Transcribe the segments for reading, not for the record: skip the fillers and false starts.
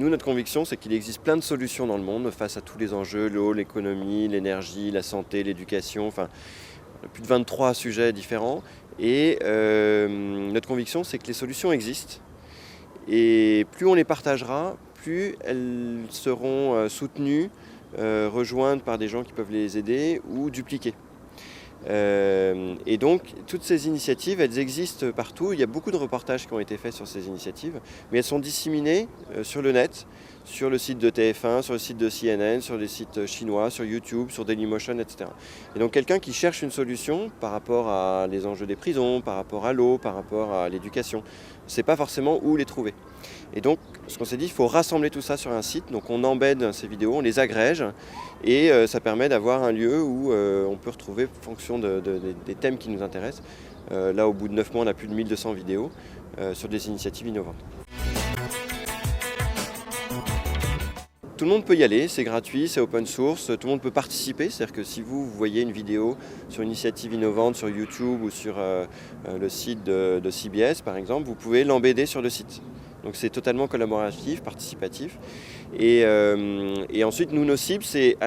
Nous, notre conviction, c'est qu'il existe plein de solutions dans le monde face à tous les enjeux, l'eau, l'économie, l'énergie, la santé, l'éducation, enfin, plus de 23 sujets différents. Et notre conviction, c'est que les solutions existent. Et plus on les partagera, plus elles seront soutenues, rejointes par des gens qui peuvent les aider ou dupliquées. Et donc, toutes ces initiatives, elles existent partout. Il y a beaucoup de reportages qui ont été faits sur ces initiatives, mais elles sont disséminées sur le net, sur le site de TF1, sur le site de CNN, sur les sites chinois, sur YouTube, sur Dailymotion, etc. Et donc, quelqu'un qui cherche une solution par rapport à les enjeux des prisons, par rapport à l'eau, par rapport à l'éducation, ne sait pas forcément où les trouver. Et donc, ce qu'on s'est dit, il faut rassembler tout ça sur un site. Donc, on embed ces vidéos, on les agrège, et ça permet d'avoir un lieu où on peut retrouver, en fonction des thèmes qui nous intéressent. Là, au bout de 9 mois, on a plus de 1200 vidéos sur des initiatives innovantes. Tout le monde peut y aller, c'est gratuit, c'est open source, tout le monde peut participer. C'est-à-dire que si vous voyez une vidéo sur une initiative innovante sur YouTube ou sur le site de CBS, par exemple, vous pouvez l'embedder sur le site. Donc c'est totalement collaboratif, participatif. Et ensuite, nous, nos cibles, c'est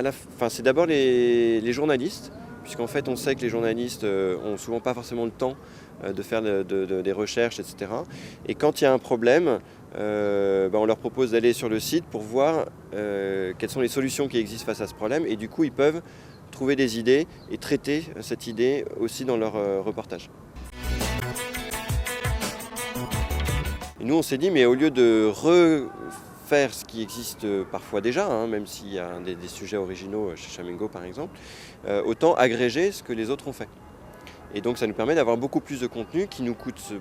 d'abord les journalistes, puisqu'en fait, on sait que les journalistes ont souvent pas forcément le temps de faire des recherches, etc. Et quand il y a un problème, on leur propose d'aller sur le site pour voir quelles sont les solutions qui existent face à ce problème. Et du coup, ils peuvent trouver des idées et traiter cette idée aussi dans leur reportage. Et nous, on s'est dit, mais au lieu de refaire ce qui existe parfois déjà, même s'il y a des sujets originaux chez Chamingo par exemple, autant agréger ce que les autres ont fait. Et donc ça nous permet d'avoir beaucoup plus de contenu qui nous coûte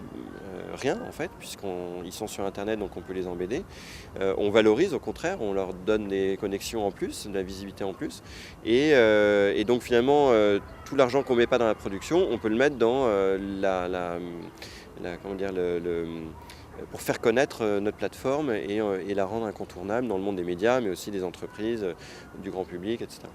rien en fait, puisqu'ils sont sur internet, donc on peut les embedder. On valorise, au contraire, on leur donne des connexions en plus, de la visibilité en plus. Et donc finalement, tout l'argent qu'on ne met pas dans la production, on peut le mettre dans pour faire connaître notre plateforme et la rendre incontournable dans le monde des médias, mais aussi des entreprises, du grand public, etc.